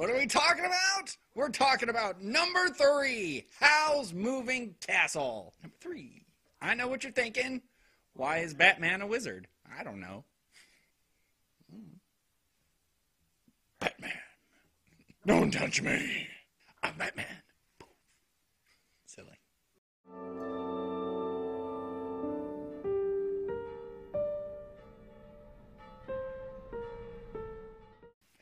What are we talking about? We're talking about number 3, Howl's Moving Castle. Number 3. I know what you're thinking. Why is Batman a wizard? I don't know. Batman. Don't touch me. I'm Batman. Silly.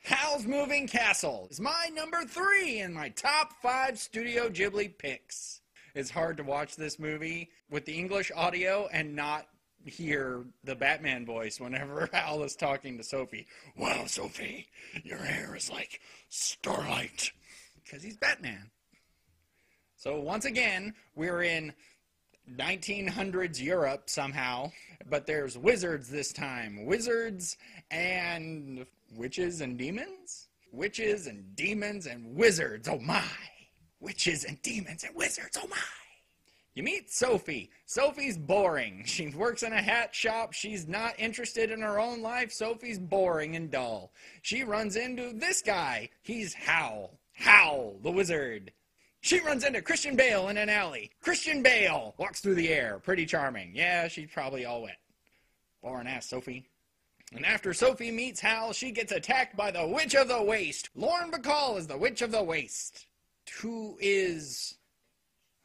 Howl's Moving Castle is my number 3 in my top 5 Studio Ghibli picks. It's hard to watch this movie with the English audio and not hear the Batman voice whenever Howl is talking to Sophie. Wow, Sophie, your hair is like starlight. Because he's Batman. So once again, we're in 1900s Europe somehow, but there's wizards this time. Wizards and witches and demons? Witches and demons and wizards, oh my. Witches and demons and wizards, oh my. You meet Sophie. Sophie's boring. She works in a hat shop. She's not interested in her own life. Sophie's boring and dull. She runs into this guy. He's Howl. Howl, the wizard. She runs into Christian Bale in an alley. Christian Bale walks through the air. Pretty charming. Yeah, she's probably all wet. Boring ass Sophie. And after Sophie meets Howl, she gets attacked by the Witch of the Waste. Lauren Bacall is the Witch of the Waste. Who is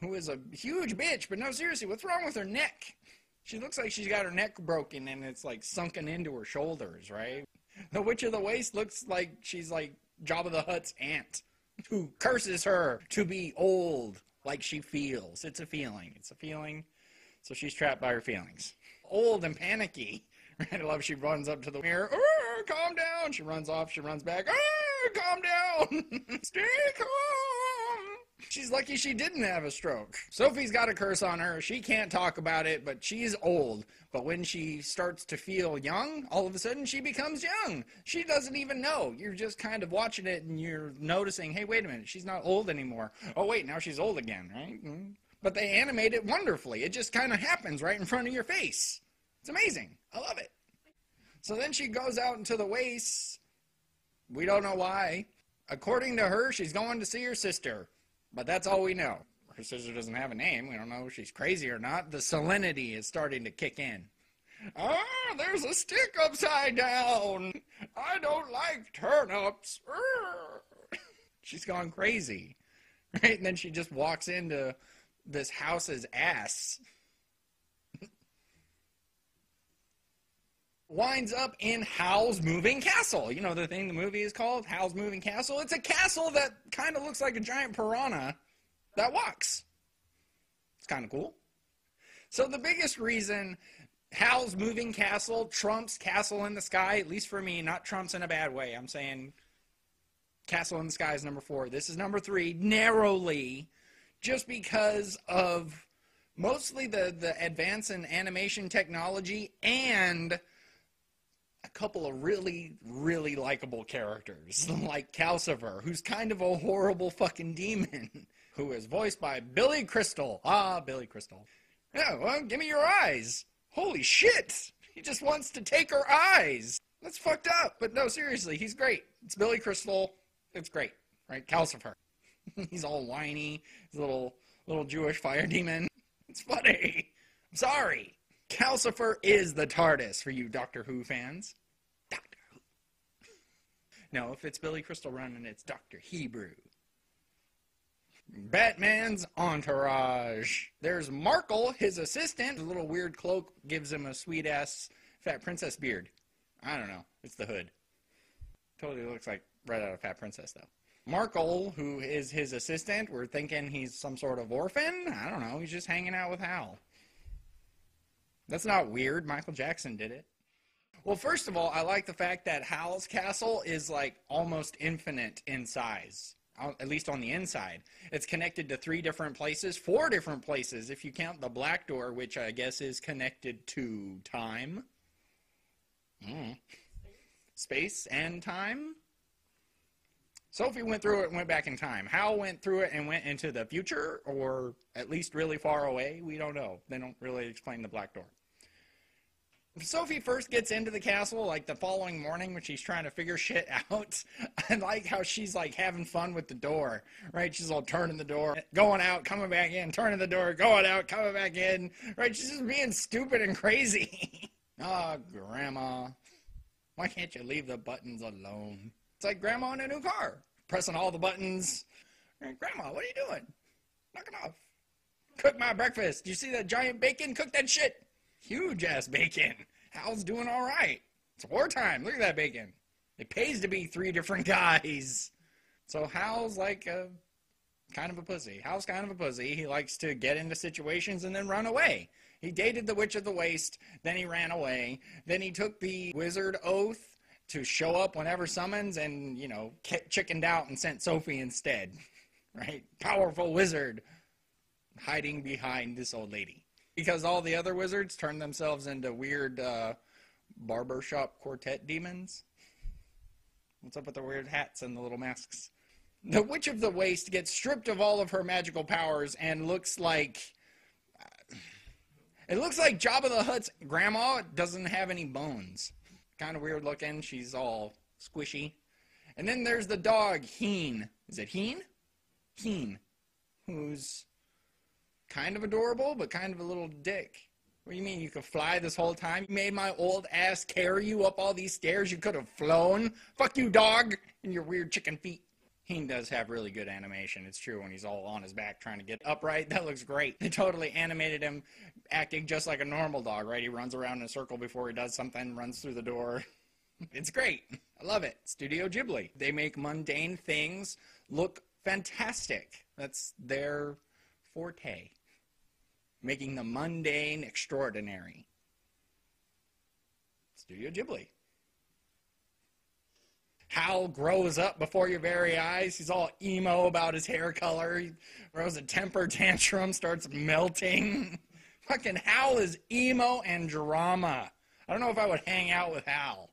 a huge bitch, but no, seriously, what's wrong with her neck? She looks like she's got her neck broken and it's like sunken into her shoulders, right? The Witch of the Waste looks like she's like Jabba the Hutt's aunt, who curses her to be old like she feels. It's a feeling. It's a feeling. So she's trapped by her feelings. Old and panicky. Right? I love she runs up to the mirror. Oh, calm down. She runs off. She runs back. Oh, calm down. Stay calm. She's lucky she didn't have a stroke. Sophie's got a curse on her. She can't talk about it, but she's old. But when she starts to feel young, all of a sudden she becomes young. She doesn't even know. You're just kind of watching it and you're noticing, hey, wait a minute, she's not old anymore. Oh, wait, now she's old again, right? But they animate it wonderfully. It just kind of happens right in front of your face. It's amazing. I love it. So then she goes out into the wastes. We don't know why. According to her, she's going to see her sister. But that's all we know. Her sister doesn't have a name. We don't know if she's crazy or not. The salinity is starting to kick in. Ah, there's a stick upside down. I don't like turnips. She's gone crazy. Right? And then she just walks into this house's ass. Winds up in Howl's Moving Castle. You know the thing the movie is called? Howl's Moving Castle? It's a castle that kind of looks like a giant piranha that walks. It's kind of cool. So the biggest reason Howl's Moving Castle trumps Castle in the Sky, at least for me, not trumps in a bad way. I'm saying Castle in the Sky is number 4. This is number 3, narrowly, just because of mostly the advance in animation technology and a couple of really, really likable characters, like Calcifer, who's kind of a horrible fucking demon, who is voiced by Billy Crystal. Ah, Billy Crystal. Yeah, well, give me your eyes. Holy shit! He just wants to take her eyes. That's fucked up, but no, seriously, he's great. It's Billy Crystal. It's great, right? Calcifer. He's all whiny. He's a little Jewish fire demon. It's funny. I'm sorry. Calcifer is the TARDIS for you Doctor Who fans. Doctor Who. No, if it's Billy Crystal running, it's Dr. Hebrew. Batman's entourage. There's Markle, his assistant. A little weird cloak gives him a sweet-ass Fat Princess beard. I don't know. It's the hood. Totally looks like right out of Fat Princess, though. Markle, who is his assistant, we're thinking he's some sort of orphan. I don't know. He's just hanging out with Howl. That's not weird. Michael Jackson did it. Well, first of all, I like the fact that Howl's castle is like almost infinite in size, at least on the inside. It's connected to 3 different places, 4 different places if you count the black door, which I guess is connected to time. Space and time. Sophie went through it and went back in time. Howl went through it and went into the future, or at least really far away. We don't know. They don't really explain the black door. Sophie first gets into the castle, like, the following morning when she's trying to figure shit out. I like how she's, like, having fun with the door, right? She's all turning the door, going out, coming back in, turning the door, going out, coming back in, right? She's just being stupid and crazy. Oh, Grandma, why can't you leave the buttons alone? It's like Grandma in a new car, pressing all the buttons. Grandma, what are you doing? Knock it off. Cook my breakfast. Do you see that giant bacon? Cook that shit. Huge ass bacon. Hal's doing all right. It's wartime. Look at that bacon. It pays to be 3 different guys. So Hal's like a kind of a pussy. Hal's kind of a pussy. He likes to get into situations and then run away. He dated the Witch of the Waste. Then he ran away. Then he took the wizard oath to show up whenever summons and, you know, chickened out and sent Sophie instead. Right? Powerful wizard hiding behind this old lady. Because all the other wizards turned themselves into weird barbershop quartet demons. What's up with the weird hats and the little masks? The Witch of the Waste gets stripped of all of her magical powers and looks like... it looks like Jabba the Hutt's grandma doesn't have any bones. Kind of weird looking. She's all squishy. And then there's the dog, Heen. Is it Heen? Heen. Who's... kind of adorable, but kind of a little dick. What do you mean you could fly this whole time? You made my old ass carry you up all these stairs. You could have flown. Fuck you, dog, and your weird chicken feet. He does have really good animation. It's true when he's all on his back trying to get upright. That looks great. They totally animated him acting just like a normal dog, right? He runs around in a circle before he does something, runs through the door. It's great. I love it. Studio Ghibli. They make mundane things look fantastic. That's their forte. Making the mundane extraordinary. Studio Ghibli. Hal grows up before your very eyes. He's all emo about his hair color. He throws a temper tantrum, starts melting. Fucking Hal is emo and drama. I don't know if I would hang out with Hal.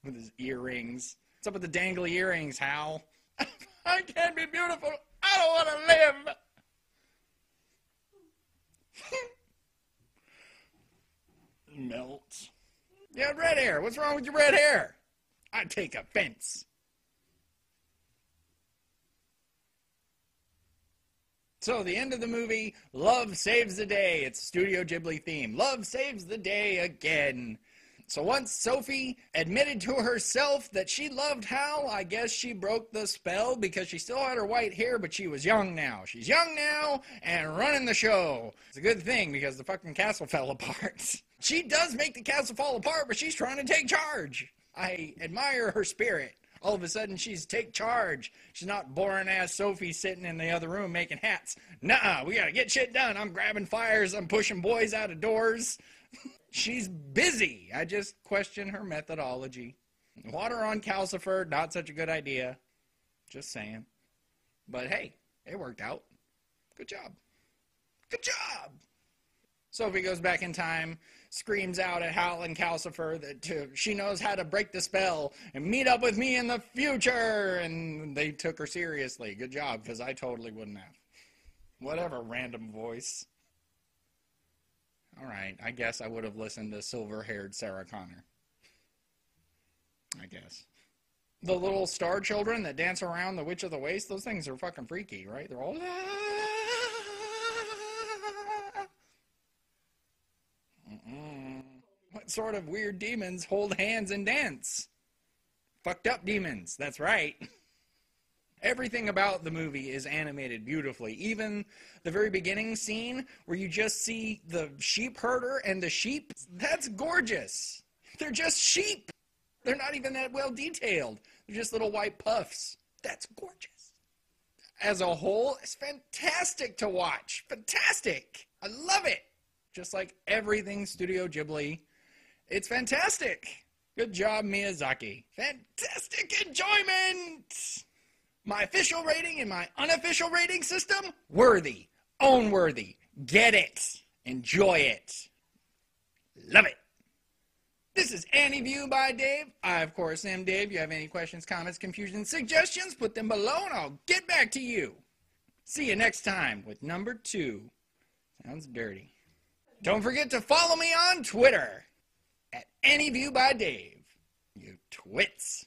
With his earrings. What's up with the dangly earrings, Hal? I can't be beautiful. I don't want to live. Melt. You have red hair. What's wrong with your red hair? I take offense. So, the end of the movie, love saves the day. It's a Studio Ghibli theme. Love saves the day again. So once Sophie admitted to herself that she loved Hal, I guess she broke the spell because she still had her white hair, but she was young now. She's young now and running the show. It's a good thing because the fucking castle fell apart. She does make the castle fall apart, but she's trying to take charge. I admire her spirit. All of a sudden, she's take charge. She's not boring-ass Sophie sitting in the other room making hats. Nuh-uh, we gotta get shit done. I'm grabbing fires. I'm pushing boys out of doors. She's busy. I just question her methodology. Water on Calcifer, not such a good idea. Just saying. But hey, it worked out. Good job. Good job! Sophie goes back in time, screams out at Hal and Calcifer that she knows how to break the spell and meet up with me in the future. And they took her seriously. Good job, because I totally wouldn't have. Whatever, random voice. All right, I guess I would have listened to silver-haired Sarah Connor. I guess. The little star children that dance around the Witch of the Waste, those things are fucking freaky, right? They're all... What sort of weird demons hold hands and dance? Fucked up demons, that's right. Everything about the movie is animated beautifully. Even the very beginning scene where you just see the sheep herder and the sheep, that's gorgeous. They're just sheep. They're not even that well detailed. They're just little white puffs. That's gorgeous. As a whole, it's fantastic to watch. Fantastic. I love it. Just like everything Studio Ghibli. It's fantastic. Good job, Miyazaki. Fantastic enjoyment. My official rating and my unofficial rating system, worthy, own worthy, get it, enjoy it, love it. This is AniView by Dave. I, of course, am Dave. You have any questions, comments, confusion, suggestions, put them below and I'll get back to you. See you next time with number 2. Sounds dirty. Don't forget to follow me on Twitter at AniView by Dave. You twits.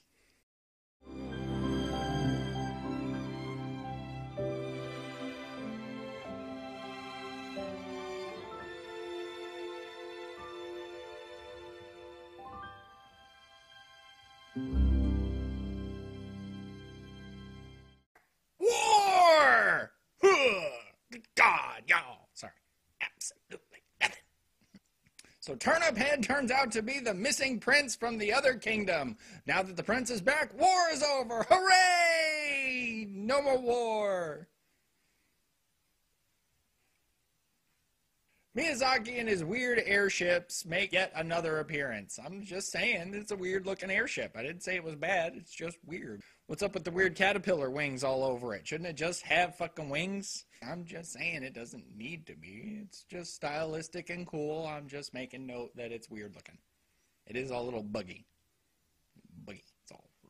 War! Good God, y'all. Sorry. Absolutely nothing. So Turnip Head turns out to be the missing prince from the other kingdom. Now that the prince is back, war is over. Hooray! No more war. Miyazaki and his weird airships make yet another appearance. I'm just saying, it's a weird looking airship. I didn't say it was bad, it's just weird. What's up with the weird caterpillar wings all over it? Shouldn't it just have fucking wings? I'm just saying it doesn't need to be. It's just stylistic and cool. I'm just making note that it's weird looking. It is all a little buggy. Buggy. It's all buggy.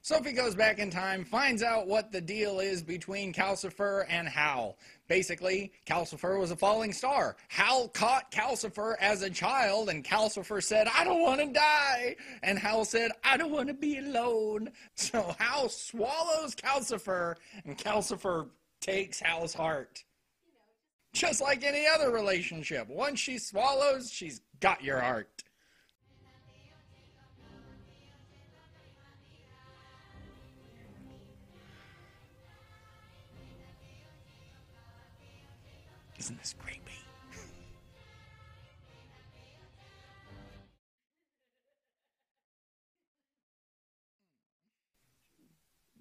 Sophie goes back in time, finds out what the deal is between Calcifer and Howl. Basically, Calcifer was a falling star. Howl caught Calcifer as a child, and Calcifer said, I don't want to die. And Howl said, I don't want to be alone. So Howl swallows Calcifer, and Calcifer takes Howl's heart. Just like any other relationship. Once she swallows, she's got your heart. Isn't this creepy?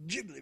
Ghibli